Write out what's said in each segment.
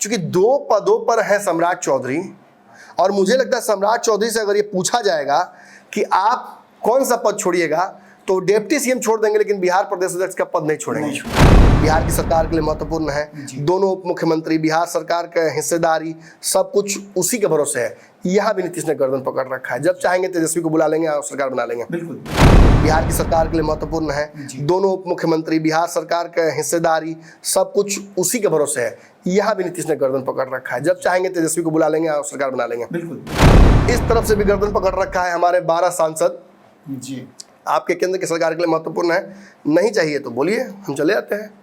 चूंकि 2 पदों पर है सम्राट चौधरी, और मुझे लगता है सम्राट चौधरी से अगर ये पूछा जाएगा कि आप कौन सा पद छोड़िएगा, तो डिप्टी सीएम छोड़ देंगे, लेकिन बिहार प्रदेश अध्यक्ष का पद नहीं छोड़ेंगे। बिहार की सरकार के लिए महत्वपूर्ण है। दोनों उप मुख्यमंत्री, बिहार सरकार का हिस्सेदारी, सब कुछ उसी के भरोसे है। यहाँ भी नीतीश ने गर्दन पकड़ रखा है। जब चाहेंगे तेजस्वी को बुला लेंगे और सरकार बना लेंगे। बिल्कुल, बिहार की सरकार के लिए महत्वपूर्ण है। दोनों उप मुख्यमंत्री, बिहार सरकार का हिस्सेदारी, सब कुछ उसी के भरोसे है। यहाँ भी नीतीश ने गर्दन पकड़ रखा है। जब चाहेंगे तेजस्वी को बुला लेंगे और सरकार बना लेंगे। बिल्कुल। इस तरफ से भी गर्दन पकड़ रखा है हमारे 12 सांसद। जी, आपके केंद्र की सरकार के लिए महत्वपूर्ण है, नहीं चाहिए तो बोलिए, हम चले जाते हैं।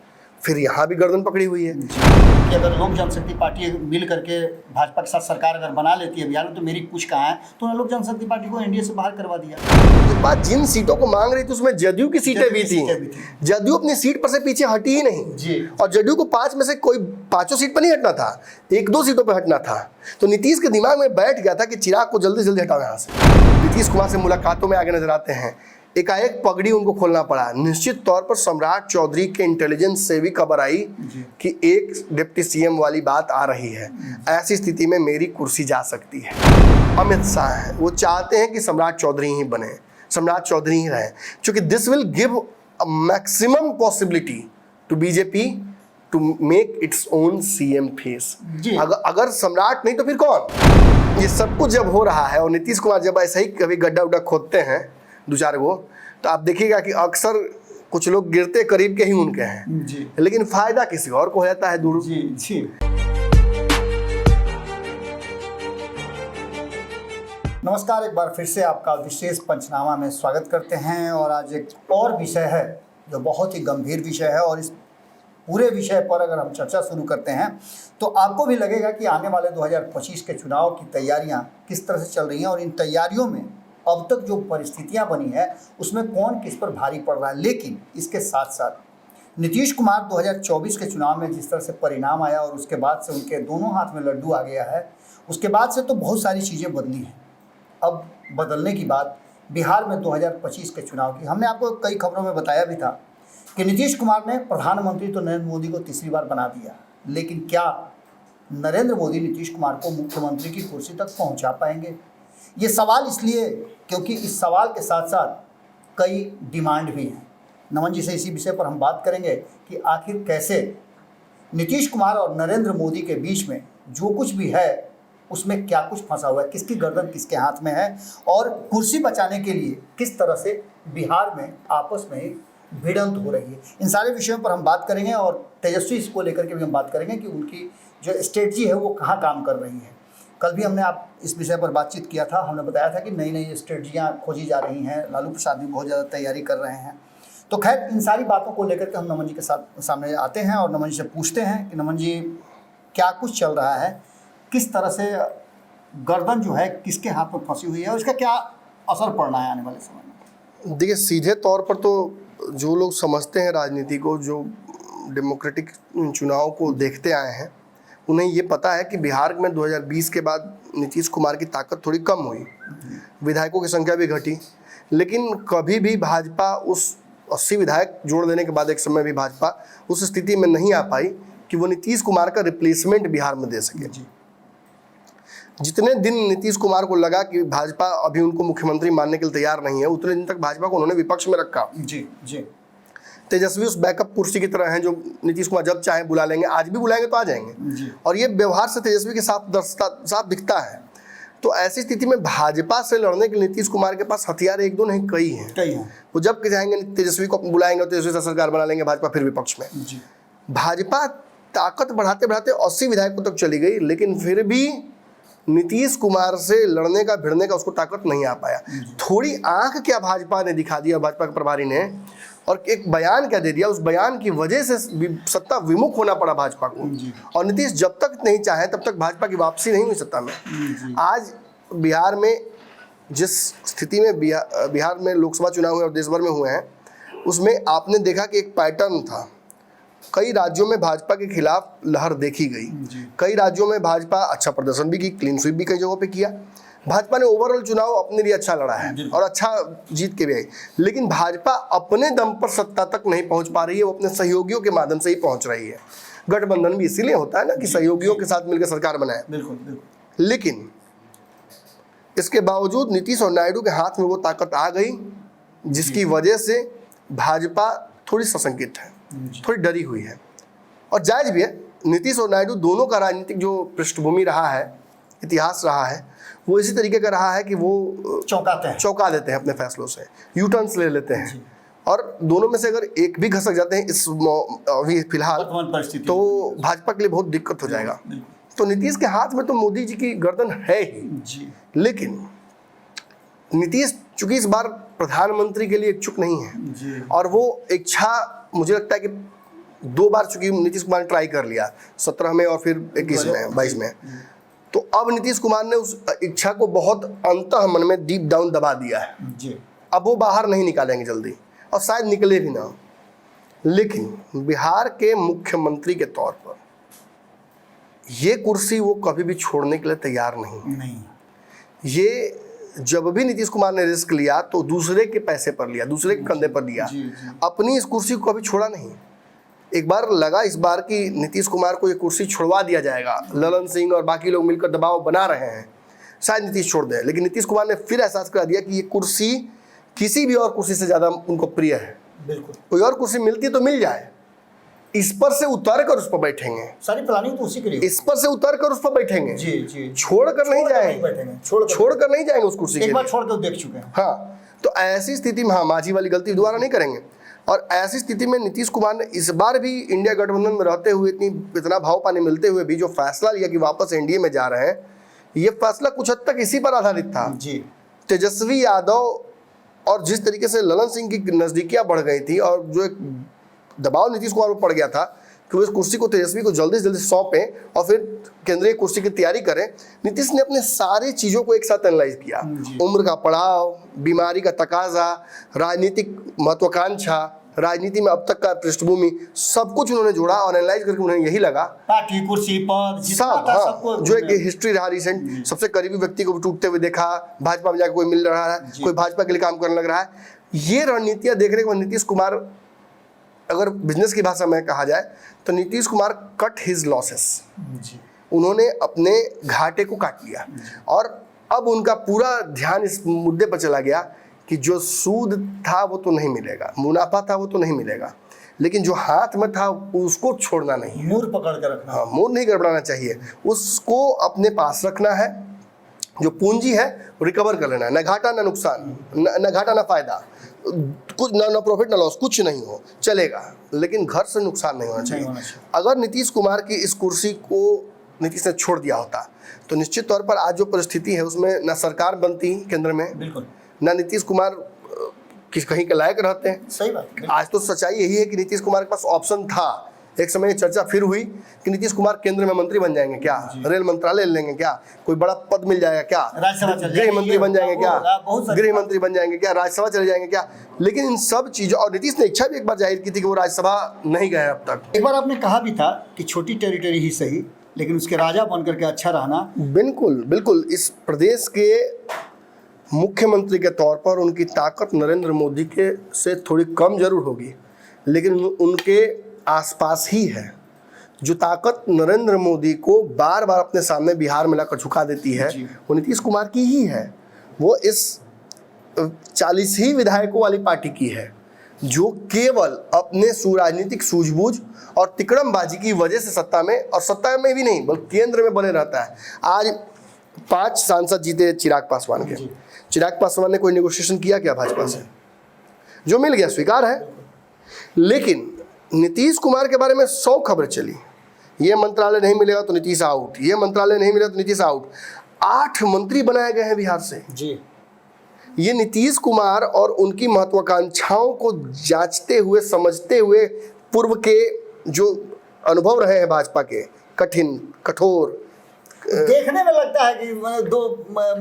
फिर यहाँ भी गर्दन पकड़ी हुई है कि अगर लोक जनशक्ति पार्टी मिल करके भाजपा के साथ सरकार अगर बना लेती है बिहार में, तो मेरी कुछ कहाँ है, तो उन्होंने लोक जनशक्ति पार्टी को एनडीए से बाहर करवा दिया। ये बात जिन सीटों को मांग रही थी उसमें जदयू की सीटें भी थी। जदयू अपनी सीट पर से पीछे हटी ही नहीं जी। और जदयू को 5 में से कोई 5 सीट पर नहीं हटना था, 1-2 सीटों पर हटना था। तो नीतीश के दिमाग में बैठ गया था कि चिराग को जल्दी जल्दी हटाओ यहाँ से। नीतीश कुमार से मुलाकातों में आगे नजर आते हैं, एकाएक पगड़ी उनको खोलना पड़ा। निश्चित तौर पर सम्राट चौधरी के इंटेलिजेंस से भी खबर आई कि एक डिप्टी सीएम वाली बात आ रही है। ऐसी स्थिति में मेरी कुर्सी जा सकती है। अमित शाह है, वो चाहते हैं कि सम्राट चौधरी ही बने, सम्राट चौधरी ही रहे, क्योंकि this will give a maximum possibility to BJP to make its own CM face. अगर सम्राट नहीं तो फिर कौन? ये सब कुछ जब हो रहा है और नीतीश कुमार जब ऐसा ही कभी गड्ढा उड्ढा खोदते हैं 2-4 गो, तो आप देखिएगा कि अक्सर कुछ लोग गिरते करीब के ही उनके हैं जी। लेकिन फायदा किसी और को हो जाता है दूर। जी जी। नमस्कार, एक बार फिर से आपका विशेष पंचनामा में स्वागत करते हैं। और आज एक और विषय है जो बहुत ही गंभीर विषय है, और इस पूरे विषय पर अगर हम चर्चा शुरू करते हैं तो आपको भी लगेगा कि आने वाले 2025 के चुनाव की तैयारियां किस तरह से चल रही हैं, और इन तैयारियों में अब तक जो परिस्थितियां बनी है उसमें कौन किस पर भारी पड़ रहा है। लेकिन इसके साथ साथ नीतीश कुमार 2024 के चुनाव में जिस तरह से परिणाम आया और उसके बाद से उनके दोनों हाथ में लड्डू आ गया है, उसके बाद से तो बहुत सारी चीज़ें बदली हैं। अब बदलने की बात बिहार में 2025 के चुनाव की, हमने आपको कई खबरों में बताया भी था कि नीतीश कुमार ने प्रधानमंत्री तो नरेंद्र मोदी को तीसरी बार बना दिया, लेकिन क्या नरेंद्र मोदी नीतीश कुमार को मुख्यमंत्री की कुर्सी तक पहुँचा पाएंगे? ये सवाल इसलिए क्योंकि इस सवाल के साथ साथ कई डिमांड भी हैं। नमन जी से इसी विषय पर हम बात करेंगे कि आखिर कैसे नीतीश कुमार और नरेंद्र मोदी के बीच में जो कुछ भी है उसमें क्या कुछ फंसा हुआ है, किसकी गर्दन किसके हाथ में है, और कुर्सी बचाने के लिए किस तरह से बिहार में आपस में भिड़ंत हो रही है। इन सारे विषयों पर हम बात करेंगे और तेजस्वी इसको लेकर के भी हम बात करेंगे कि उनकी जो स्ट्रेटजी है वो कहाँ काम कर रही है। कल भी हमने आप इस विषय पर बातचीत किया था, हमने बताया था कि नई नई स्ट्रेटजियाँ खोजी जा रही हैं, लालू प्रसाद भी बहुत ज़्यादा तैयारी कर रहे हैं। तो खैर, इन सारी बातों को लेकर के हम नमन जी के साथ सामने आते हैं और नमन जी से पूछते हैं कि नमन जी, क्या कुछ चल रहा है, किस तरह से गर्दन जो है किसके हाथ में फंसी हुई है और इसका क्या असर पड़ना है आने वाले समय में? देखिए, सीधे तौर पर तो जो लोग समझते हैं राजनीति को, जो डेमोक्रेटिक चुनाव को देखते आए हैं, उन्हें ये पता है कि बिहार में 2020 के बाद नीतीश कुमार की ताकत थोड़ी कम हुई, विधायकों की संख्या भी घटी, लेकिन कभी भी भाजपा उस 80 विधायक जोड़ देने के बाद एक समय भी भाजपा उस स्थिति में नहीं आ पाई कि वो नीतीश कुमार का रिप्लेसमेंट बिहार में दे सके। जितने दिन नीतीश कुमार को लगा कि भाजपा अभी उनको मुख्यमंत्री मानने के लिए तैयार नहीं है, उतने दिन तक भाजपा को उन्होंने विपक्ष में रखा। जी जी। तेजस्वी उस बैकअप कुर्सी की तरह हैं जो नीतीश कुमार जब चाहे बुला लेंगे, आज भी बुलाएंगे तो आ जाएंगे, और ये व्यवहार से तेजस्वी के साफ दिखता है। तो ऐसी स्थिति में भाजपा से लड़ने के लिए नीतीश कुमार के पास हथियार 1-2 नहीं, कई हैं। वो जब चाहेंगे तेजस्वी को बुलाएंगे, तेजस्वी से सरकार बना लेंगे, भाजपा फिर विपक्ष में। भाजपा ताकत बढ़ाते बढ़ाते 80 विधायकों तक चली गई, लेकिन फिर भी नीतीश कुमार से लड़ने का भिड़ने का उसको ताकत नहीं आ पाया। थोड़ी आंख क्या भाजपा ने दिखा दिया, भाजपा के प्रभारी ने, और एक बयान क्या दे दिया, उस बयान की वजह से सत्ता विमुख होना पड़ा भाजपा को। और नीतीश जब तक नहीं चाहे तब तक भाजपा की वापसी नहीं हुई सत्ता में। आज बिहार में जिस स्थिति में बिहार में लोकसभा चुनाव हुए और देश भर में हुए हैं, उसमें आपने देखा कि एक पैटर्न था। कई राज्यों में भाजपा के खिलाफ लहर देखी गई, कई राज्यों में भाजपा अच्छा प्रदर्शन भी की, क्लीन स्वीप भी कई जगहों पे किया। भाजपा ने ओवरऑल चुनाव अपने लिए अच्छा लड़ा है और अच्छा जीत के भी आई, लेकिन भाजपा अपने दम पर सत्ता तक नहीं पहुंच पा रही है, वो अपने सहयोगियों के माध्यम से ही पहुंच रही है। गठबंधन भी इसीलिए होता है ना कि सहयोगियों के साथ मिलकर सरकार बनाए। बिल्कुल बिल्कुल। लेकिन इसके बावजूद नीतीश और नायडू के हाथ में वो ताकत आ गई जिसकी वजह से भाजपा थोड़ी सशंकित है, थोड़ी डरी हुई है, और जायज भी है। नीतीश और नायडू दोनों का राजनीतिक जो पृष्ठभूमि रहा है, इतिहास रहा है, वो इसी तरीके का रहा है कि वो चौंका देते हैं अपने फैसलों से, यू टर्न्स ले लेते हैं, और दोनों में से अगर एक भी घसक जाते हैं इस अभी फिलहाल तो भाजपा के लिए बहुत दिक्कत हो जाएगा। तो नीतीश के हाथ में तो मोदी जी की गर्दन है ही, लेकिन नीतीश चूंकि इस बार प्रधानमंत्री के लिए इच्छुक नहीं है, और वो इच्छा मुझे लगता है कि 2 बार चूंकि नीतीश कुमार ने ट्राई कर लिया, 17 में और फिर 21 में 22 में, तो अब नीतीश कुमार ने उस इच्छा को बहुत अंतः मन में डीप डाउन दबा दिया है। अब वो बाहर नहीं निकालेंगे जल्दी, और शायद निकले भी ना। लेकिन बिहार के मुख्यमंत्री के तौर पर ये कुर्सी वो कभी भी छोड़ने के लिए तैयार नहीं। ये जब भी नीतीश कुमार ने रिस्क लिया तो दूसरे के पैसे पर लिया, दूसरे के कंधे पर लिया, अपनी इस कुर्सी को कभी छोड़ा नहीं। एक बार लगा इस बार कि नीतीश कुमार को ये कुर्सी छुड़वा दिया जाएगा, ललन सिंह और बाकी लोग मिलकर दबाव बना रहे हैं, शायद नीतीश छोड़ दे, लेकिन नीतीश कुमार ने फिर एहसास करा दिया कि ये कुर्सी किसी भी और कुर्सी से ज़्यादा उनको प्रिय है। बिल्कुल, कोई और कुर्सी मिलती तो मिल जाए, इस पर से उतर कर उस पर बैठेंगे, सारी प्लानिंग तो उसी के लिए, इस पर से उतर कर उस पर बैठेंगे। जी, छोड़ कर नहीं जाएंगे, छोड़ कर नहीं जाएंगे उस कुर्सी के लिए, एक बार छोड़ कर देख चुके हैं। हाँ, तो ऐसी स्थिति में माझी वाली गलती दोबारा नहीं करेंगे। और ऐसी स्थिति में नीतीश कुमार ने इस बार भी इंडिया गठबंधन में रहते हुए, इतना भाव पानी मिलते हुए भी जो फैसला लिया कि वापस एनडीए में जा रहे हैं, ये फैसला कुछ हद तक इसी पर आधारित था। तेजस्वी यादव और जिस तरीके से ललन सिंह की नजदीकियां बढ़ गई थी, और जो एक दबाव नीतीश कुमार पर पड़ गया था कि वो इस कुर्सी को तेजस्वी को जल्दी से जल्दी सौंपें और फिर केंद्रीय कुर्सी की तैयारी करें, नीतीश ने अपने सारी चीज़ों को एक साथ एनालाइज किया। उम्र का पड़ाव, बीमारी का तकाजा, राजनीतिक महत्वाकांक्षा, राजनीति में अब तक का पृष्ठभूमि, सब कुछ उन्होंने जोड़ा और एनालाइज करके उन्हें यही लगा पार्टी कुर्सी पर सब, जो एक हिस्ट्री रहा रिसेंट, सबसे करीबी व्यक्ति को टूटते हुए देखा, भाजपा में जाकर कोई मिल रहा है, कोई भाजपा के लिए काम करने लग रहा है, ये रणनीतियां देखने के बाद नीतीश कुमार, अगर बिजनेस की भाषा में कहा जाए तो Nitish Kumar cut his losses, उन्होंने अपने घाटे को काट लिया, और अब उनका पूरा ध्यान इस मुद्दे पर चला गया कि जो सूद था वो तो नहीं मिलेगा, मुनाफा था वो तो नहीं मिलेगा, लेकिन जो हाथ में था उसको छोड़ना नहीं है, मूर पकड़ कर रखना। हाँ, मूर नहीं गड़बड़ाना चाहिए, उसको अपने पास रखना है। जो पूंजी है रिकवर कर लेना है, न घाटा न नुकसान, न घाटा न फायदा, कुछ न प्रॉफिट न लॉस, कुछ नहीं हो चलेगा, लेकिन घर से नुकसान नहीं होना चाहिए। अगर नीतीश कुमार की इस कुर्सी को नीतीश ने छोड़ दिया होता तो निश्चित तौर पर आज जो परिस्थिति है उसमें न सरकार बनती केंद्र में, बिल्कुल, न नीतीश कुमार कहीं के लायक रहते हैं। सही बात। आज तो सच्चाई यही है कि नीतीश कुमार के पास ऑप्शन था। एक समय चर्चा फिर हुई कि नीतीश कुमार केंद्र में मंत्री बन जाएंगे क्या, रेल मंत्रालय ले लेंगे क्या, कोई बड़ा पद मिल जाएगा क्या, गृह मंत्री बन जाएंगे क्या, गृह मंत्री बन जाएंगे क्या, राज्यसभा चले जाएंगे क्या, लेकिन इन सब चीजों, और नीतीश ने इच्छा भी एक बार जाहिर की थी कि वो राज्यसभा नहीं गए अब तक। एक बार आपने कहा भी था कि छोटी टेरिटरी ही सही, लेकिन उसके राजा बन करके अच्छा रहना। बिल्कुल बिल्कुल, इस प्रदेश के मुख्यमंत्री के तौर पर उनकी ताकत नरेंद्र मोदी के से थोड़ी कम जरूर होगी, लेकिन उनके आसपास ही है। जो ताकत नरेंद्र मोदी को बार बार अपने सामने बिहार में लाकर झुका देती है वो नीतीश कुमार की ही है। वो इस 40 ही विधायकों वाली पार्टी की है जो केवल अपने राजनीतिक सूझबूझ और तिकड़मबाजी की वजह से सत्ता में, और सत्ता में भी नहीं बल्कि केंद्र में बने रहता है। आज 5 सांसद जीते चिराग पासवान के, चिराग पासवान ने कोई नेगोशिएशन किया क्या भाजपा से? जो मिल गया स्वीकार है। लेकिन नीतीश कुमार के बारे में 100 खबरें चली, ये मंत्रालय नहीं मिलेगा तो नीतीश आउट, ये मंत्रालय नहीं मिलेगा तो नीतीश आउट। 8 मंत्री बनाए गए हैं बिहार से जी। ये नीतीश कुमार और उनकी महत्वाकांक्षाओं को जांचते हुए, समझते हुए, पूर्व के जो अनुभव रहे हैं भाजपा के कठिन कठोर, देखने में लगता है कि 2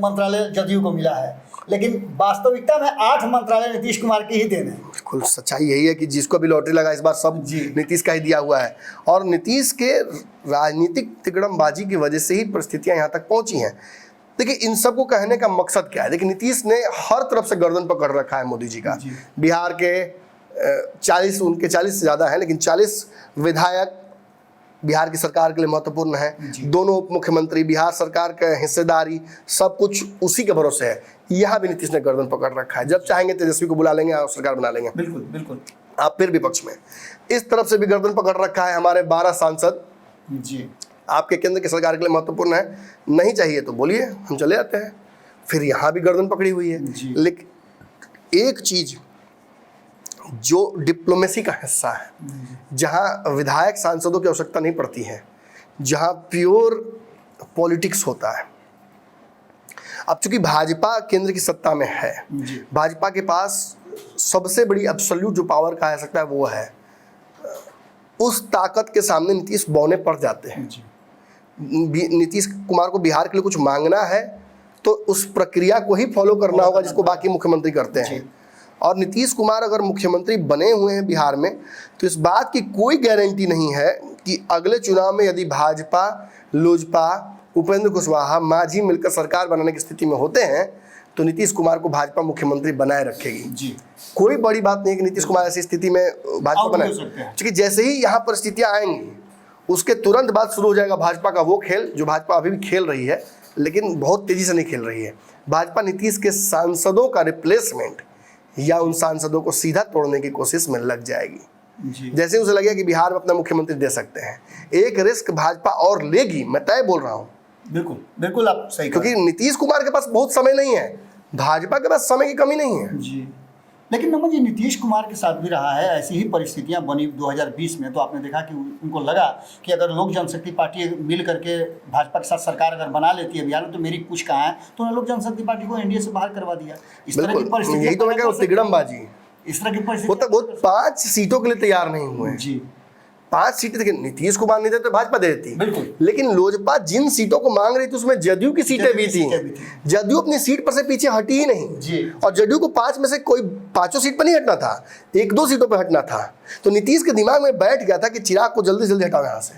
मंत्रालय जदयू को मिला है, लेकिन वास्तविकता में 8 मंत्रालय नीतीश कुमार की ही देन है। बिल्कुल सच्चाई यही है कि जिसको भी लॉटरी लगा इस बार सब नीतीश का ही दिया हुआ है, और नीतीश के राजनीतिक तिकड़मबाजी की वजह से ही परिस्थितियां यहाँ तक पहुंची हैं। देखिए, इन सबको कहने का मकसद क्या है? देखिए, नीतीश ने हर तरफ से गर्दन पकड़ रखा है मोदी जी का। बिहार के 40, उनके 40 से ज़्यादा हैं, लेकिन 40 विधायक बिहार की सरकार के लिए महत्वपूर्ण है। दोनों उप मुख्यमंत्री, बिहार सरकार का हिस्सेदारी, सब कुछ उसी के भरोसे है। यहाँ भी नीतीश ने गर्दन पकड़ रखा है। जब चाहेंगे तेजस्वी को बुला लेंगे और सरकार बना लेंगे। बिल्कुल बिल्कुल। आप फिर विपक्ष में इस तरफ से भी गर्दन पकड़ रखा है। हमारे 12 सांसद जी आपके केंद्र की सरकार के लिए महत्वपूर्ण है, नहीं चाहिए तो बोलिए, हम चले जाते हैं। फिर यहाँ भी गर्दन पकड़ी हुई है। लेकिन एक चीज जो डिप्लोमेसी का हिस्सा है, जहाँ विधायक सांसदों की आवश्यकता नहीं पड़ती है, जहाँ प्योर पॉलिटिक्स होता है। अब चूंकि भाजपा केंद्र की सत्ता में है, भाजपा के पास सबसे बड़ी एब्सोल्यूट जो पावर का आ सकता है वो है, उस ताकत के सामने नीतीश बौने पड़ जाते हैं। नीतीश कुमार को बिहार के लिए कुछ मांगना है तो उस प्रक्रिया को ही फॉलो करना होगा जिसको बाकी मुख्यमंत्री करते हैं। और नीतीश कुमार अगर मुख्यमंत्री बने हुए हैं बिहार में, तो इस बात की कोई गारंटी नहीं है कि अगले चुनाव में यदि भाजपा, लोजपा, उपेंद्र कुशवाहा, मांझी मिलकर सरकार बनाने की स्थिति में होते हैं तो नीतीश कुमार को भाजपा मुख्यमंत्री बनाए रखेगी। कोई बड़ी बात नहीं है कि नीतीश कुमार ऐसी स्थिति में भाजपा बनाए, क्योंकि जैसे ही यहाँ परिस्थितियाँ आएंगी उसके तुरंत बाद शुरू हो जाएगा भाजपा का वो खेल जो भाजपा अभी भी खेल रही है, लेकिन बहुत तेजी से नहीं खेल रही है। भाजपा नीतीश के सांसदों का रिप्लेसमेंट या उन सांसदों को सीधा तोड़ने की कोशिश में लग जाएगी। जैसे उसे लगेगा कि बिहार में अपना मुख्यमंत्री दे सकते हैं, एक रिस्क भाजपा और लेगी, मैं तय बोल रहा हूँ। बिल्कुल बिल्कुल आप सही, क्योंकि नीतीश कुमार के पास बहुत समय नहीं है, भाजपा के पास समय की कमी नहीं है। जी, लेकिन नमन जी, नीतीश कुमार के साथ भी रहा है, ऐसी ही परिस्थितियां बनी 2020 में। तो आपने देखा कि उनको लगा कि अगर लोक जनशक्ति पार्टी मिल करके भाजपा के साथ सरकार अगर बना लेती है बिहार में तो मेरी कुछ कहाँ है, तो उन्होंने लोक जनशक्ति पार्टी को एनडीए से बाहर करवा दिया। इस तरह की परिस्थिति, यही तो मैं कह रहा हूँ, तिगड़मबाजी, इस तरह की परिस्थिति। वो 5 सीटों के लिए तैयार नहीं हुए। जी, 5 सीटें देखिए, नीतीश कुमार नहीं देते भाजपा दे देती, बिल्कुल। लेकिन लोजपा जिन सीटों को मांग रही थी उसमें जदयू की सीटें भी थी। जदयू अपनी सीट पर से पीछे हटी ही नहीं जी। और जदयू को 5 में से कोई 5 सीट पर नहीं हटना था, 1-2 सीटों पर हटना था। तो नीतीश के दिमाग में बैठ गया था कि चिराग को जल्दी जल्दी हटाओ यहाँ से,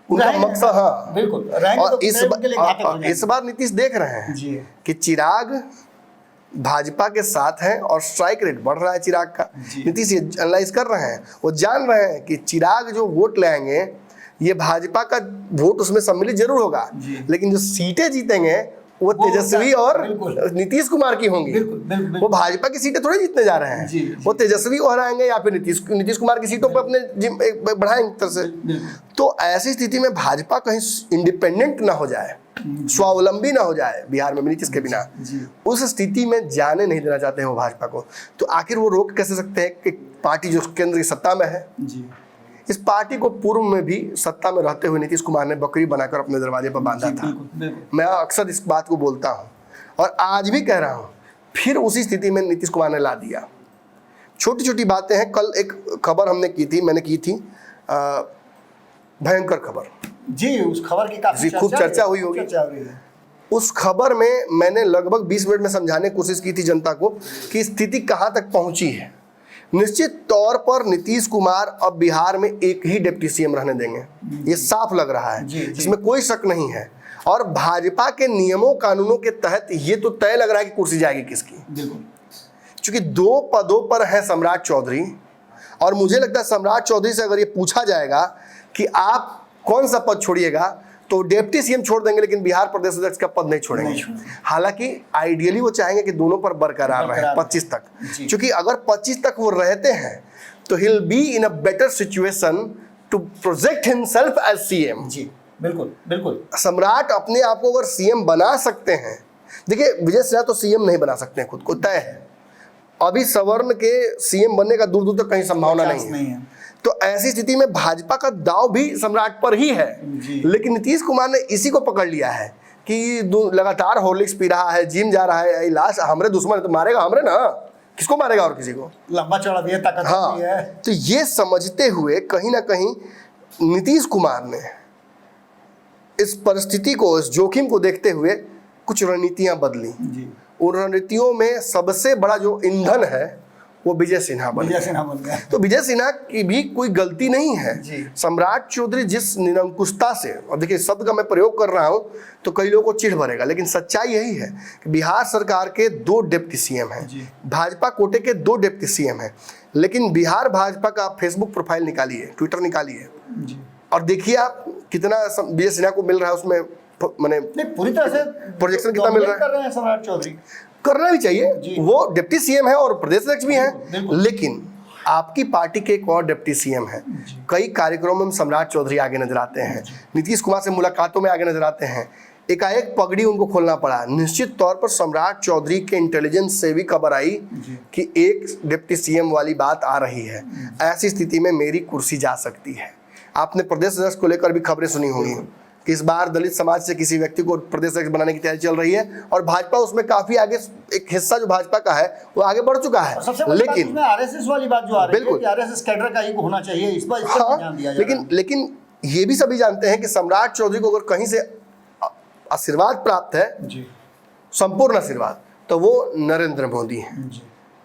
उनका मकसद। हाँ बिल्कुल। और इस बार नीतीश देख रहे हैं कि चिराग भाजपा के साथ हैं और स्ट्राइक रेट बढ़ रहा है चिराग का। नीतीश ये एनालाइज कर रहे हैं, वो जान रहे हैं कि चिराग जो वोट लाएंगे ये भाजपा का वोट उसमें सम्मिलित जरूर होगा, लेकिन जो सीटें जीतेंगे वो तेजस्वी और नीतीश कुमार की होंगी। वो भाजपा की सीटें थोड़ी जीतने जा रहे हैं, वो तेजस्वी को हराएंगे या फिर नीतीश कुमार की सीटों पर अपने बढ़ाएंगे तरह से। तो ऐसी स्थिति में भाजपा कहीं इंडिपेंडेंट ना हो जाए, स्वावलंबी ना हो जाए बिहार में नीतीश के बिना, उस स्थिति में जाने नहीं देना चाहते हैं वो भाजपा को। तो आखिर वो रोक कैसे सकते हैं कि पार्टी जो केंद्र की सत्ता में है। इस पार्टी को पूर्व में भी सत्ता में रहते हुए नीतीश कुमार ने बकरी बनाकर अपने दरवाजे पर बांधा था। मैं अक्सर इस बात को बोलता हूँ और आज भी कह रहा हूँ, फिर उसी स्थिति में नीतीश कुमार ने ला दिया। छोटी छोटी बातें हैं। कल एक खबर मैंने की थी भयंकर खबर जी, उस खबर की काफी खूब चर्चा हुई होगी। उस खबर में मैंने लगभग 20 मिनट में समझाने की कोशिश की थी जनता को कि स्थिति कहाँ तक पहुंची है। निश्चित तौर पर नीतीश कुमार अब बिहार में एक ही डिप्टी सीएम रहने देंगे, ये साफ लग रहा है, इसमें कोई शक नहीं है। और भाजपा के नियमों कानूनों के तहत ये तो तय लग रहा है कि कुर्सी जाएगी किसकी। क्योंकि 2 पदों पर है सम्राट चौधरी, और मुझे लगता है सम्राट चौधरी से अगर ये पूछा जाएगा कि आप कौन सा पद छोड़िएगा तो डिप्टी सीएम छोड़ देंगे, लेकिन बिहार प्रदेश अध्यक्ष का पद नहीं छोड़ेंगे। हालांकि आइडियली वो चाहेंगे कि दोनों पर बरकरार रहे 25 तक, क्योंकि अगर 25 तक वो रहते हैं तो ही will be in a better situation to project himself as CM. जी बिल्कुल बिल्कुल। सम्राट अपने आप को अगर सीएम बना सकते हैं, देखिए विजय सिन्हा तो सीएम नहीं बना सकते हैं, खुद को तय है। अभी सवर्ण के सीएम बनने का दूर दूर तक कहीं संभावना नहीं है। तो ऐसी स्थिति में भाजपा का दाव भी सम्राट पर ही है। लेकिन नीतीश कुमार ने इसी को पकड़ लिया है कि लगातार हॉर्लिक्स पी रहा है, जिम जा रहा है, लाश हमरे दुश्मन तो मारेगा हमरे ना, किसको मारेगा और किसी को, लंबा चौड़ा भी है, ताकत भी है। तो ये समझते हुए कहीं ना कहीं नीतीश कुमार ने इस परिस्थिति को, इस जोखिम को देखते हुए कुछ रणनीतियां बदली। उन रणनीतियों में सबसे बड़ा जो ईंधन है वो विजय सिन्हा बन गया। तो विजय सिन्हा की भी कोई गलती नहीं है। सम्राट चौधरी जिस निरंकुशता से, और देखिए शब्द का मैं प्रयोग कर रहा हूं तो कई लोगों को चिढ़ भरेगा, लेकिन सच्चाई यही है कि बिहार सरकार के 2 डिप्टी सीएम हैं, भाजपा कोटे के 2 डिप्टी सीएम हैं, लेकिन बिहार भाजपा का फेसबुक प्रोफाइल निकालिए, ट्विटर निकालिए, और देखिए आप कितना विजय सिन्हा को मिल रहा है उसमें, मैंने नहीं पूरी तरह से प्रोजेक्शन कितना मिल रहा है, कर रहे हैं सम्राट चौधरी। करना भी चाहिए, वो डिप्टी सीएम है और प्रदेश अध्यक्ष भी हैं, लेकिन आपकी पार्टी के एक और डिप्टी सीएम हैं, कई कार्यक्रमों में सम्राट चौधरी आगे नजर आते हैं, नीतीश कुमार से मुलाकातों में आगे नजर आते हैं, एकाएक पगड़ी उनको खोलना पड़ा। निश्चित तौर पर सम्राट चौधरी के इंटेलिजेंस से भी खबर आई कि एक डिप्टी सीएम वाली बात आ रही है, ऐसी स्थिति में मेरी कुर्सी जा सकती है। आपने प्रदेश अध्यक्ष को लेकर भी खबरें सुनी होंगी कि इस बार दलित समाज से किसी व्यक्ति को प्रदेश अध्यक्ष बनाने की तैयारी चल रही है और भाजपा उसमें काफी आगे, एक हिस्सा जो भाजपा का है वो आगे बढ़ चुका है। लेकिन आरएसएस वाली बात जो आ रही है कि आरएसएस कैडर का ही होना चाहिए, इस पर ध्यान दिया जाए। लेकिन ये भी सभी जानते हैं कि सम्राट चौधरी को अगर कहीं से आशीर्वाद प्राप्त है, संपूर्ण आशीर्वाद, तो वो नरेंद्र मोदी हैं,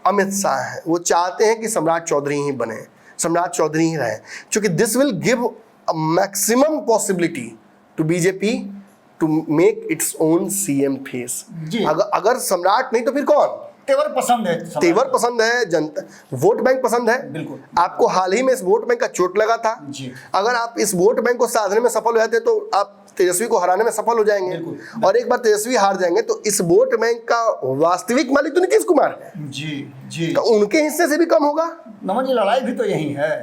अमित शाह हैं। वो चाहते हैं कि सम्राट चौधरी ही बने, सम्राट चौधरी ही रहे, क्योंकि this will give a maximum possibility to BJP to make its own CM face. अगर सम्राट नहीं तो फिर कौन? तेवर पसंद है, तेवर पसंद है, जनता वोट बैंक पसंद है। बिल्कुल। आपको हाल ही में इस वोट बैंक का चोट लगा था जी। अगर आप इस वोट बैंक को साधने में सफल हो जाते तो आप तेजस्वी को हराने में सफल हो जाएंगे, और एक बार तेजस्वी हार जाएंगे तो इस वोट बैंक का वास्तविक मालिक तो नीतीश कुमार है जी, तो उनके हिस्से से भी कम होगा। नमन जी, लड़ाई भी तो यही है,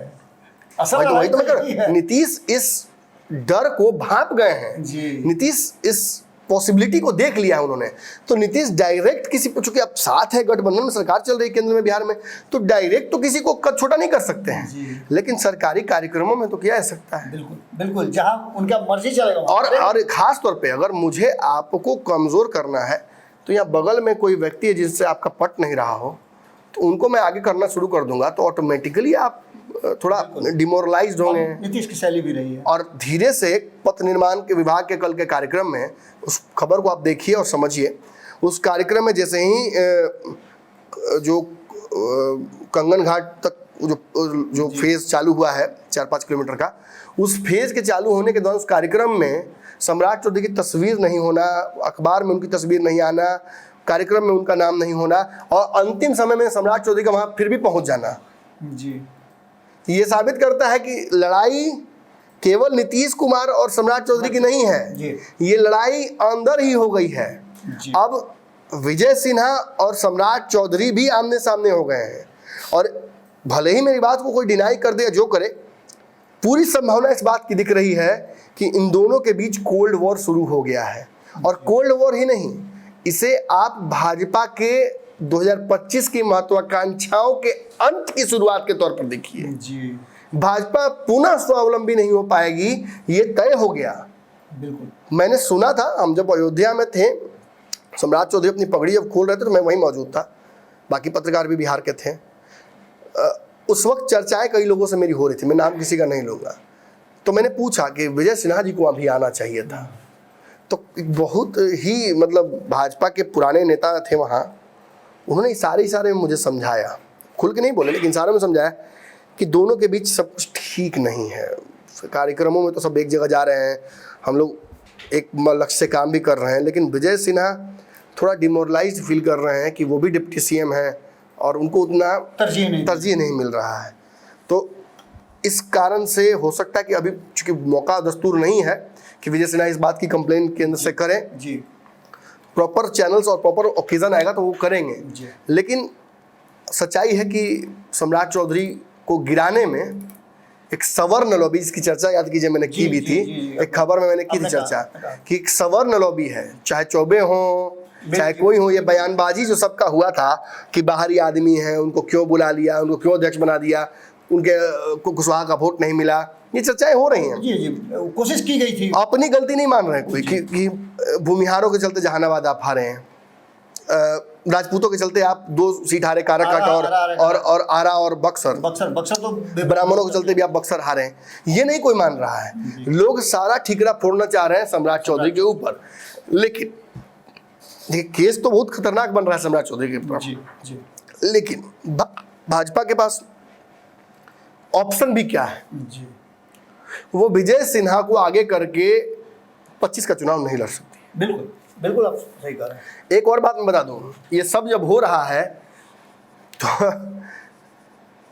असल वही तो मैं यही है। नीतीश इस डर को भांप गए हैं, नीतीश इस पॉसिबिलिटी को देख लिया है उन्होंने। तो नीतीश डायरेक्ट किसी, चूंकि अब साथ है, गठबंधन में सरकार चल रही है केंद्र में, बिहार में, तो डायरेक्ट तो किसी को कद छोटा नहीं कर सकते हैं, लेकिन सरकारी कार्यक्रमों में तो किया जा सकता है। बिल्कुल, जहां उनका मर्जी चलेगा। और खास तौर पे अगर मुझे आपको कमजोर करना है तो यहाँ बगल में कोई व्यक्ति है जिससे आपका पट नहीं रहा हो, तो उनको मैं आगे करना शुरू कर दूंगा, तो ऑटोमेटिकली आप थोड़ा डिमोरलाइज्ड होंगे। नीतीश की शैली भी रही है। और धीरे से पथ निर्माण के विभाग के कल के कार्यक्रम में उस खबर को आप देखिए और समझिए। उस कार्यक्रम में जैसे ही जो कंगन घाट तक जो फेज चालू हुआ है 4-5 किलोमीटर का, उस फेज के चालू होने के दौरान उस कार्यक्रम में सम्राट चौधरी की तस्वीर नहीं होना, अखबार में उनकी तस्वीर नहीं आना, कार्यक्रम में उनका नाम नहीं होना, और अंतिम समय में सम्राट चौधरी का वहां फिर भी पहुंच जाना जी, ये साबित करता है कि लड़ाई केवल नीतीश कुमार और सम्राट चौधरी की नहीं है, ये लड़ाई अंदर ही हो गई है। अब विजय सिन्हा और सम्राट चौधरी भी आमने सामने हो गए हैं, और भले ही मेरी बात को कोई डिनाई कर दे या जो करे, पूरी संभावना इस बात की दिख रही है कि इन दोनों के बीच कोल्ड वॉर शुरू हो गया है। और कोल्ड वॉर ही नहीं, इसे आप भाजपा के 2025 की महत्वाकांक्षाओं के अंत की शुरुआत के तौर पर देखिए। भाजपा पुनः स्वावलंबी नहीं हो पाएगी, ये तय हो गया। बिल्कुल। मैंने सुना था, हम जब अयोध्या में थे, सम्राट चौधरी अपनी पगड़ी जब खोल रहे थे तो मैं वहीं मौजूद था, बाकी पत्रकार भी बिहार के थे। उस वक्त चर्चाएं कई लोगों से मेरी हो रही थी, मैं नाम किसी का नहीं लूँगा। तो मैंने पूछा कि विजय सिन्हा जी को अभी आना चाहिए था, तो बहुत ही मतलब भाजपा के पुराने नेता थे वहाँ, उन्होंने इशारे में मुझे समझाया, खुल के नहीं बोले लेकिन इशारे में समझाया कि दोनों के बीच सब कुछ ठीक नहीं है। कार्यक्रमों में तो सब एक जगह जा रहे हैं, हम लोग एक लक्ष्य से काम भी कर रहे हैं, लेकिन विजय सिन्हा थोड़ा डिमोरलाइज्ड फील कर रहे हैं कि वो भी डिप्टी सीएम हैं और उनको उतना तरजीह नहीं मिल रहा है। तो इस कारण से हो सकता है कि अभी चूंकि मौका दस्तूर नहीं है कि विजय सिन्हा इस बात की कंप्लेन केंद्र से करें जी, प्रॉपर चैनल्स और प्रॉपर ओकेजन आएगा तो वो करेंगे, लेकिन सच्चाई है कि सम्राट चौधरी को गिराने में एक सवर्ण लॉबी, इसकी चर्चा याद कीजिए मैंने की भी थी, एक खबर में मैंने की थी चर्चा कि एक सवर्ण लॉबी है, चाहे चौबे हो चाहे कोई हो, ये बयानबाजी जो सबका हुआ था कि बाहरी आदमी है, उनको क्यों बुला लिया, उनको क्यों अध्यक्ष बना दिया, उनके कुशवाहा का वोट नहीं मिला, ये चर्चाएं हो रही हैं। जी, कोशिश की गई थी, अपनी गलती नहीं मान रहे कोई कि भूमिहारों के चलते जहानाबाद आप हारे हैं, राजपूतों के चलते आप 2 सीट हारे, काराकाट और आरा और बक्सर तो ब्राह्मणों के चलते भी आप बक्सर हारे हैं, ये नहीं कोई मान रहा है। लोग सारा ठिकरा फोड़ना चाह रहे हैं सम्राट चौधरी के ऊपर, लेकिन देखिए केस तो बहुत खतरनाक बन रहा है सम्राट चौधरी के ऊपर, लेकिन भाजपा के पास ऑप्शन भी क्या है जी। वो विजय सिन्हा को आगे करके 25 का चुनाव नहीं लड़ सकती। बिल्कुल आप सही कह रहे हैं। एक और बात मैं बता दूं, ये सब जब हो रहा है तो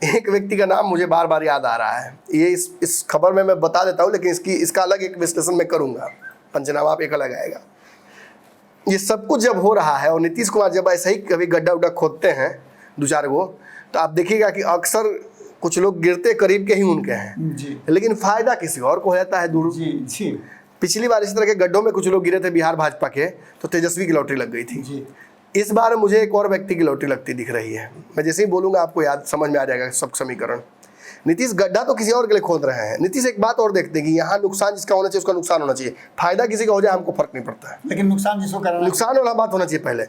एक व्यक्ति का नाम मुझे बार बार याद आ रहा है, ये इस खबर में मैं बता देता हूँ, लेकिन इसका अलग एक विश्लेषण मैं करूँगा, पंचनामा आप एक अलग आएगा। ये सब कुछ जब हो रहा है और नीतीश कुमार जब ऐसे ही कभी गड्ढा उड्ढा खोदते हैं 2-4 गो, तो आप देखिएगा कि अक्सर कुछ लोग गिरते करीब के ही उनके हैं जी लेकिन फायदा किसी और को हो जाता है दूर। जी जी पिछली बार इस तरह के गड्ढों में कुछ लोग गिरे थे बिहार भाजपा के, तो तेजस्वी की लॉटरी लग गई थी। जी इस बार मुझे एक और व्यक्ति की लॉटरी लगती दिख रही है। मैं जैसे ही बोलूंगा आपको याद समझ में आ जाएगा सब समीकरण। नीतीश गड्ढा तो किसी और के लिए खोद रहे हैं। नीतीश एक बात और देखते हैं कि यहाँ नुकसान जिसका होना चाहिए उसका नुकसान होना चाहिए, फायदा किसी का हो जाए हमको फर्क नहीं पड़ता है, लेकिन नुकसान जिसको करना नुकसान वाला बात होना चाहिए पहले।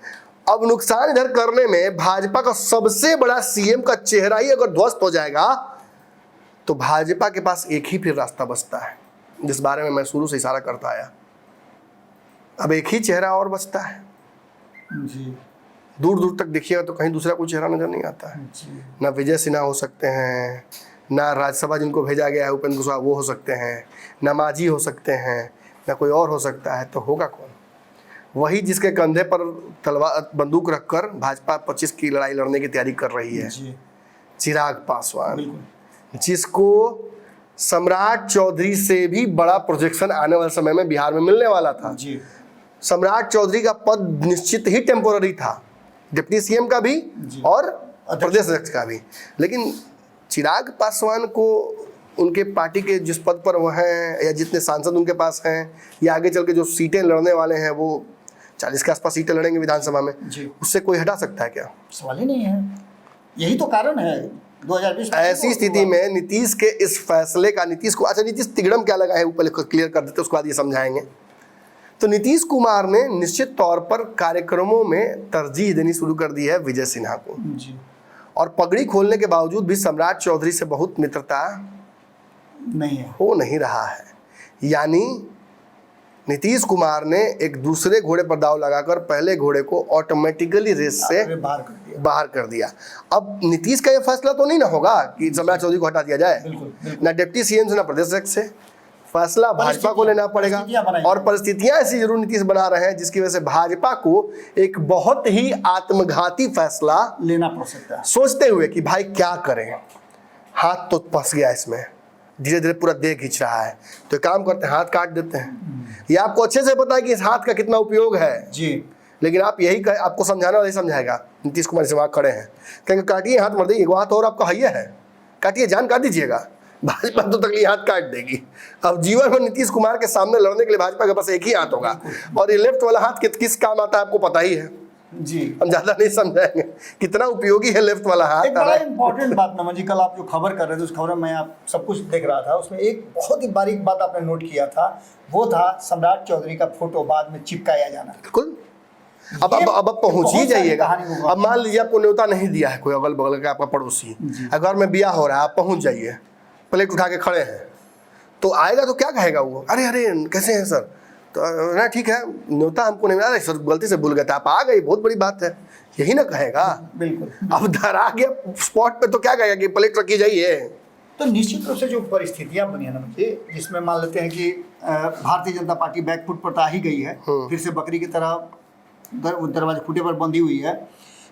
अब नुकसान इधर करने में भाजपा का सबसे बड़ा सीएम का चेहरा ही अगर ध्वस्त हो जाएगा तो भाजपा के पास एक ही फिर रास्ता बचता है, जिस बारे में मैं शुरू से इशारा करता आया। अब एक ही चेहरा और बचता है। जी दूर दूर तक देखिएगा तो कहीं दूसरा कोई चेहरा नजर नहीं आता है। जी ना विजय सिन्हा हो सकते हैं, ना राज्यसभा जिनको भेजा गया है उपेंद्र कुशवाहा वो हो सकते हैं, ना मांझी हो सकते हैं, ना कोई और हो सकता है। तो होगा कौन? वही जिसके कंधे पर तलवार बंदूक रखकर भाजपा 25 की लड़ाई लड़ने की तैयारी कर रही है, जी चिराग पासवान, बिल्कुल जिसको सम्राट चौधरी से भी बड़ा प्रोजेक्शन आने वाले समय में बिहार में मिलने वाला था। जी सम्राट चौधरी का पद निश्चित ही टेम्पोररी था, डिप्टी सीएम का भी जी। और प्रदेश अध्यक्ष का भी। लेकिन चिराग पासवान को उनके पार्टी के जिस पद पर वो हैं या जितने सांसद उनके पास हैं या आगे चल के जो सीटें लड़ने वाले हैं वो 40 के आसपास सीटें लड़ेंगे विधानसभा में, जी उससे कोई हटा सकता है क्या? सवाल ही नहीं है। यही तो कारण है 2020 ऐसी स्थिति में नीतीश के इस फैसले का, नीतीश को अच्छा नीतीश तिगड़म क्या लगा है वो पहले क्लियर कर देते, उसके बाद ये समझाएंगे। तो नीतीश कुमार ने निश्चित तौर पर कार्यक्रमों में तरजीह देनी शुरू कर दी है विजय सिन्हा को, जी और पगड़ी खोलने के बावजूद भी सम्राट चौधरी से बहुत मित्रता नहीं है। हो नहीं रहा है। यानी नीतीश कुमार ने एक दूसरे घोड़े पर दाव लगाकर पहले घोड़े को ऑटोमेटिकली रेस से अरे बाहर कर दिया। अब नीतीश का यह फैसला तो नहीं ना होगा कि सम्राट चौधरी को हटा दिया जाए, बिल्कुल, बिल्कुल। ना डिप्टी सीएम से ना प्रदेश अध्यक्ष से, फैसला भाजपा को लेना पड़ेगा। और परिस्थितियां ऐसी जरूर नीतीश बना रहे हैं जिसकी वजह से भाजपा को एक बहुत ही आत्मघाती फैसला लेना पड़ सकता है, सोचते हुए कि भाई क्या करें, हाथ तो फंस गया इसमें, धीरे धीरे पूरा देह खींच रहा है, तो एक काम करते हैं हाथ काट देते हैं। ये आपको अच्छे से पता है कि इस हाथ का कितना उपयोग है जी लेकिन आप यही आपको समझाना नहीं समझाएगा। नीतीश कुमार से वहाँ खड़े हैं, कहेंगे काटिए हाथ, मर देंगे, वो हाथ और आपका हैया है, काटिए, जान काट दीजिएगा। भाजपा तो तक हाथ काट देगी। अब जीवन में नीतीश कुमार के सामने लड़ने के लिए भाजपा के पास एक ही हाथ होगा, और ये लेफ्ट वाला हाथ किस काम आता है आपको पता ही है, जी। हम ज्यादा नहीं समझाएंगे कितना उपयोगी है लेफ्ट वाला हाथ। एक बड़ा इंपॉर्टेंट बात नमन जी, कल आप जो खबर कर रहे थे उस खबर में मैं आप सब कुछ देख रहा था, उसमें एक बहुत ही बारीक बात आपने नोट किया था, वो था सम्राट चौधरी का फोटो बाद में चिपकाया जाना। बिल्कुल। अब पहुंच ही जाइएगा। अब मान लीजिए आपको न्योता नहीं दिया है कोई अगल बगल का आपका पड़ोसी, घर में ब्याह हो रहा है, आप पहुंच जाइए, प्लेट उठा के खड़े हैं, तो आएगा तो क्या कहेगा वो, अरे अरे कैसे हैं सर, तो ना ठीक है न्योता हमको नहीं मिला, सर गलती से भूल गए थे, आप आ गए, बहुत बड़ी बात है, यही ना कहेगा। बिल्कुल। अब धरा गया स्पॉट पे तो क्या कहेगा कि प्लेट रखी जाइए। तो निश्चित रूप से जो परिस्थितियां बनी है ना मुझे, जिसमें मान लेते हैं कि भारतीय जनता पार्टी बैकफुट पर आ ही गई है, फिर से बकरी की तरह दरवाजे खूटे पर बंधी हुई है,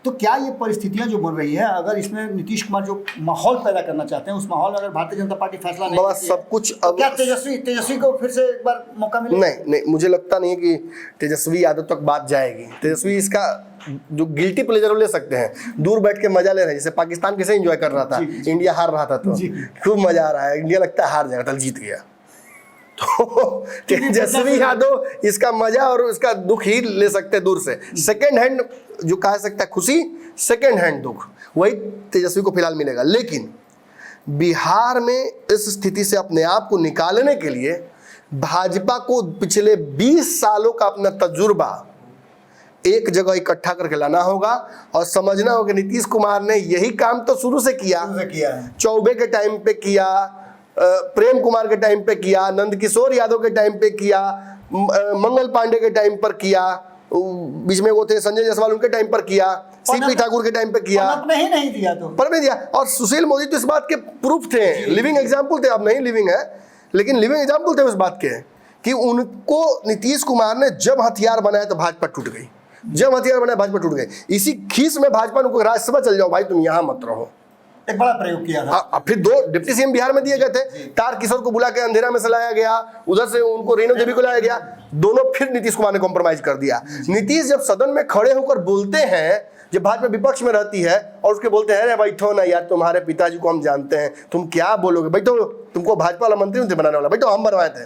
तो क्या ये परिस्थितियां जो बन रही है, अगर इसमें नीतीश कुमार जो माहौल पैदा करना चाहते हैं, उस माहौल में अगर भारतीय जनता पार्टी फैसला नहीं करती है, सब कुछ तो अब क्या तेजस्वी को फिर से एक बार मौका मिलेगा? नहीं, मुझे लगता नहीं है कि तेजस्वी यादव तक बात जाएगी। तेजस्वी इसका जो गिल्टी प्लेजर ले सकते हैं, दूर बैठ के मजा ले रहे हैं, जैसे पाकिस्तान कैसे एंजॉय कर रहा था, इंडिया हार रहा था तो खूब मजा आ रहा है, इंडिया लगता है हार जाएगा, कल जीत गया। तो तेजस्वी यादव इसका मजा और उसका दुख ही ले सकते हैं दूर से, सेकेंड हैंड जो कह सकता है खुशी, सेकेंड हैंड दुख, वही तेजस्वी को फिलहाल मिलेगा। लेकिन बिहार में इस स्थिति से अपने आप को निकालने के लिए भाजपा को पिछले 20 सालों का अपना तजुर्बा एक जगह इकट्ठा करके लाना होगा और समझना होगा नीतीश कुमार ने यही काम तो शुरू से किया है, चौबे के टाइम पे किया, प्रेम कुमार के टाइम पे किया, नंदकिशोर यादव के टाइम पे किया, मंगल पांडे के टाइम पर किया, बीच में वो थे संजय जायसवाल, उनके टाइम पर किया, सीपी ठाकुर के टाइम पे किया, नहीं दिया तो पर नहीं दिया। और सुशील मोदी तो इस बात के प्रूफ थे, लिविंग एग्जाम्पल थे, अब नहीं लिविंग है लेकिन लिविंग एग्जाम्पल थे उस बात के कि उनको नीतीश कुमार ने जब हथियार बनाया तो भाजपा टूट गई, जब हथियार बनाया भाजपा टूट गई। इसी खीस में भाजपा ने राज्यसभा चल जाओ भाई, तुम यहाँ मत रहो, एक बड़ा प्रयोग किया था। अब फिर 2 डिप्टी सीएम बिहार में दिए गए थे। तार किशोर को बुला के अंधेरा में से लाया गया, उधर से उनको रेणु देवी को लाया गया, दोनों फिर नीतीश कुमार ने कॉम्प्रोमाइज कर दिया। नीतीश जब सदन में खड़े होकर बोलते हैं, जब भाजपा विपक्ष में रहती है और उसके बोलते हैं, अरे बैठो ना यार, तुम्हारे पिताजी को हम जानते हैं, तुम क्या बोलोगे, बैठो, तुमको भाजपा वाला मंत्री नहीं बनाने वाला, बैठो, हम बनवाए थे।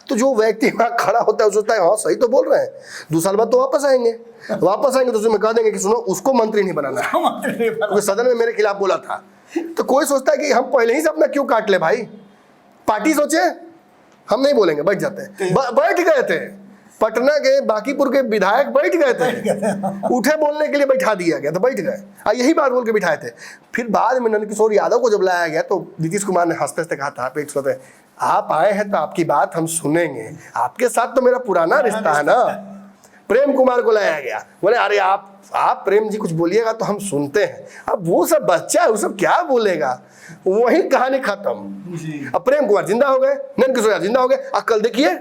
तो जो व्यक्ति वहाँ खड़ा होता है वो सोचता है हाँ सही तो बोल रहे हैं, 2 साल बाद तो वापस आएंगे तो उसमें कह देंगे कि सुनो उसको मंत्री नहीं बनाना है, क्योंकि सदन में मेरे खिलाफ बोला था। तो कोई सोचता है कि हम पहले ही से अपना क्यों काट ले भाई, पार्टी सोचे, हम नहीं बोलेंगे, बैठ जाते हैं। बैठ गए थे, पटना के बांकीपुर के विधायक बैठ गए थे, उठे बोलने के लिए बैठा दिया गया, तो बैठ गए, यही बात बोल के बिठाए थे। फिर बाद में नंदकिशोर यादव को जब लाया गया तो नीतीश कुमार ने हंसते हंसते कहा था, पेट सोते, आप आए हैं तो आपकी बात हम सुनेंगे, आपके साथ तो मेरा पुराना रिश्ता है ना। प्रेम कुमार को लाया गया, बोले अरे आप प्रेम जी कुछ बोलिएगा तो हम सुनते हैं। अब वो सब बच्चा है, वो सब क्या बोलेगा, वही कहानी खत्म। अब प्रेम कुमार जिंदा हो गए, नंदकिशोर यादव जिंदा हो गए। अब कल देखिए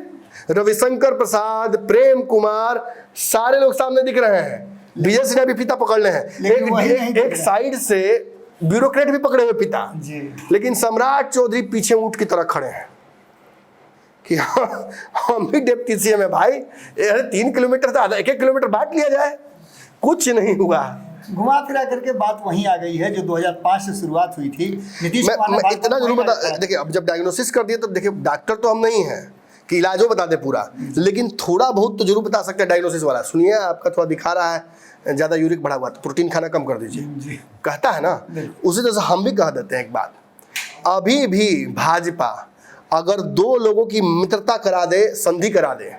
रविशंकर प्रसाद, प्रेम कुमार, सारे लोग सामने दिख रहे हैं। विजय सिन्हा भी पिता पकड़ ले हैं, एक साइड से ब्यूरोक्रेट भी पकड़े हुए पिता, लेकिन सम्राट चौधरी पीछे ऊंट की तरह खड़े हैं कि हम भी डिप्टी सीएम है भाई, 3 किलोमीटर था, 1 किलोमीटर बांट लिया जाए, कुछ नहीं हुआ। घुमा फिरा करके बात वहीं आ गई है जो 2005 से शुरुआत हुई थी। नीतीश कुमार मैं इतना जरूर बता, देखिए अब जब डायग्नोसिस कर दिए तो देखिए डॉक्टर तो हम नहीं हैं कि इलाजो बता दे पूरा, लेकिन थोड़ा बहुत तो जरूर बता सकते हैं डायग्नोसिस वाला। सुनिए आपका थोड़ा दिखा रहा है ज़्यादा यूरिक बढ़ा हुआ, तो प्रोटीन खाना कम कर दीजिए, कहता है ना। उसी तरह से हम भी कह देते हैं एक बात, अभी भी भाजपा अगर 2 लोगों की मित्रता करा दे, संधि करा दे,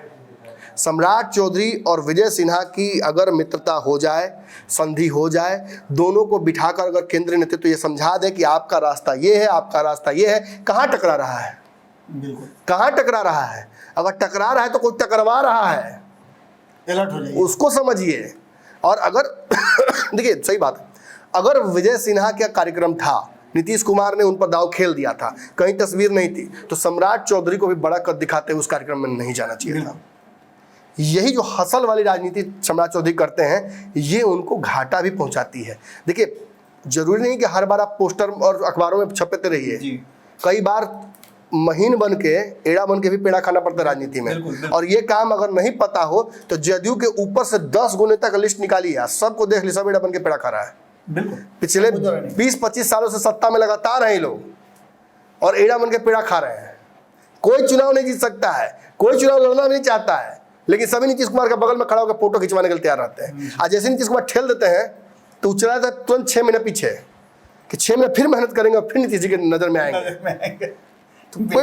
सम्राट चौधरी और विजय सिन्हा की अगर मित्रता हो जाए, संधि हो जाए, दोनों को बिठाकर अगर केंद्रीय नेतृत्व ये समझा दे कि आपका रास्ता ये है, आपका रास्ता ये है, कहाँ टकरा रहा है, कहाँ टकरा रहा है। अगर टकरा रहा है तो कोई टकरवा रहा है, अलर्ट हो जाइए, उसको समझिए। और अगर देखिए सही बात है, अगर विजय सिन्हा का कार्यक्रम था, नीतीश कुमार ने उन पर दाव खेल दिया था, कहीं तस्वीर नहीं थी, तो सम्राट चौधरी को भी बड़ा कद दिखाते हुए उस कार्यक्रम में नहीं जाना चाहिए था। यही जो हसल वाली राजनीति सम्राट चौधरी करते हैं, ये उनको घाटा भी पहुंचाती है। देखिए जरूरी नहीं कि हर बार आप पोस्टर और अखबारों में छपते रहिए, कई बार महीन बन के, एड़ा बन के भी पेड़ा खाना पड़ता है राजनीति में। बिल्कुल। और ये काम अगर नहीं पता हो तो जदयू के ऊपर से 10 गो नेता का लिस्ट निकाली है, सबको देख ली, सब एड़ा बन के पेड़ा खा रहा है। बिल्कुल। पिछले 20-25 सालों से सत्ता में लगातार हैं ये लोग और एड़ा बन के पेड़ा खा रहे हैं। कोई चुनाव नहीं जीत सकता है, कोई चुनाव लड़ना नहीं चाहता है, लेकिन सभी नीतीश कुमार के बगल में खड़ा होकर फोटो खिंचवाने के लिए तैयार रहते हैं। आज जैसे नीतीश कुमार ठेल देते हैं तो उछला जाता है तुरंत 6 महीने पीछे कि 6 महीने फिर मेहनत करेंगे और फिर नीतीश जी के नजर में आएंगे। तो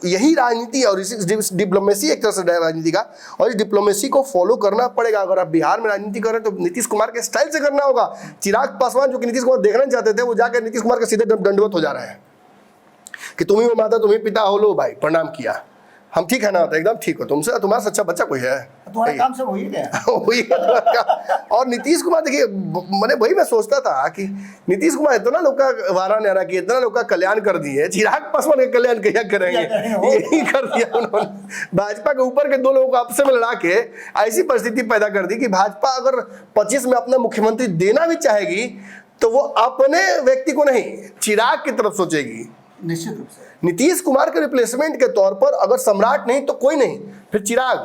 यही राजनीति और इसी डिप्लोमेसी एक तरह से राजनीति का, और इस डिप्लोमेसी को फॉलो करना पड़ेगा। अगर आप बिहार में राजनीति कर रहे हैं तो नीतीश कुमार के स्टाइल से करना होगा। चिराग पासवान जो कि नीतीश कुमार देखना चाहते थे, वो जाकर नीतीश कुमार के सीधे दंडवत हो जा रहे हैं कि तुम ही वो माता, तुम ही पिता हो, लो भाई प्रणाम किया, हम ठीक है ना, तो एकदम ठीक हो, तुमसे तुम्हारा सच्चा बच्चा कोई है, तुम्हारा काम सब हो ही गया। और नीतीश कुमार देखिए, मैंने वही मैं सोचता था कि नीतीश कुमार इतना लोग का वारा न्यारा किया, इतना लोग का कल्याण कर दिए, चिराग पासवान का कल्याण क्या करेंगे, यही कर दिया उन्होंने। भाजपा के ऊपर के 2 लोगों को आपस में लड़ा के ऐसी परिस्थिति पैदा कर दी कि भाजपा अगर 25 में अपना मुख्यमंत्री देना भी चाहेगी तो वो अपने व्यक्ति को नहीं, चिराग की तरफ सोचेगी। निश्चित रूप से नीतीश कुमार के रिप्लेसमेंट के तौर पर अगर सम्राट नहीं तो कोई नहीं, फिर चिराग,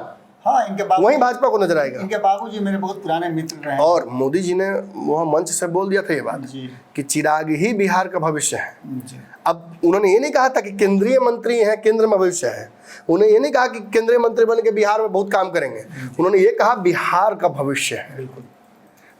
हाँ, इनके वही भाजपा को नजर आएगा। इनके बाबूजी मेरे बहुत पुराने मित्र रहे, और मोदी जी ने वहाँ मंच से बोल दिया था ये बात कि चिराग ही बिहार का भविष्य है। अब उन्होंने ये नहीं कहा था कि केंद्रीय मंत्री हैं, केंद्र में भविष्य है, उन्होंने ये नहीं कहा कि केंद्रीय मंत्री बन के बिहार में बहुत काम करेंगे, उन्होंने ये कहा बिहार का भविष्य है। बिल्कुल।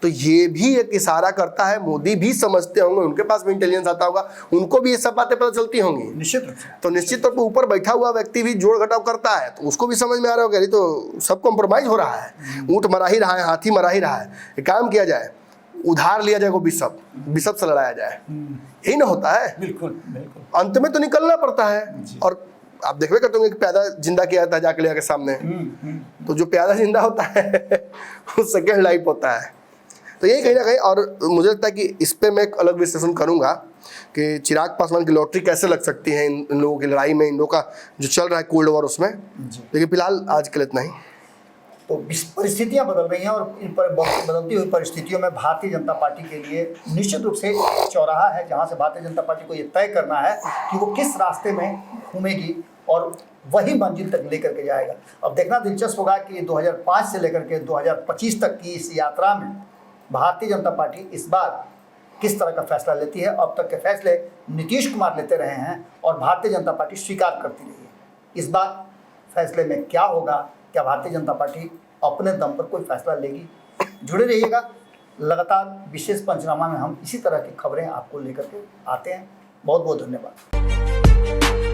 तो ये भी एक इशारा करता है, मोदी भी समझते होंगे, उनके पास भी इंटेलिजेंस आता होगा, उनको भी ये सब बातें पता चलती होंगी निश्चित रूप से। तो निश्चित तौर पर ऊपर बैठा हुआ व्यक्ति भी जोड़ घटाव करता है, तो उसको भी समझ में आ रहा होगा ये तो सब कॉम्प्रोमाइज हो रहा है, ऊँट मरा ही रहा है, हाथी मरा ही रहा है, एक काम किया जाए, उधार लिया जाए, बिशप से लड़ाया जाए, यही ना होता है। बिल्कुल बिल्कुल, अंत में तो निकलना पड़ता है। और आप देखवे करते होंगे कि प्यादा जिंदा किया जाता है जाके ले आके सामने, तो जो प्यादा जिंदा होता है वो सेकेंड लाइफ होता है। तो यही कहीं ना कहीं, और मुझे लगता है कि इस पे मैं एक अलग विश्लेषण करूंगा कि चिराग पासवान की लॉटरी कैसे लग सकती है इन लोगों की लड़ाई में, इन लोगों का जो चल रहा है कोल्ड वॉर उसमें। लेकिन फिलहाल आज के लिए इतना ही। तो परिस्थितियां बदल रही हैं और इन पर बदलती हुई परिस्थितियों में भारतीय जनता पार्टी के लिए निश्चित रूप से चौराहा है जहां से भारतीय जनता पार्टी को ये तय करना है कि वो किस रास्ते में घूमेगी और वही मंजिल तक लेकर के जाएगा। अब देखना दिलचस्प होगा कि 2005 से लेकर के 2025 तक की इस यात्रा में भारतीय जनता पार्टी इस बार किस तरह का फैसला लेती है। अब तक के फैसले नीतीश कुमार लेते रहे हैं और भारतीय जनता पार्टी स्वीकार करती रही है। इस बार फैसले में क्या होगा, क्या भारतीय जनता पार्टी अपने दम पर कोई फैसला लेगी? जुड़े रहिएगा, लगातार विशेष पंचनामा में हम इसी तरह की खबरें आपको लेकर के आते हैं। बहुत बहुत धन्यवाद।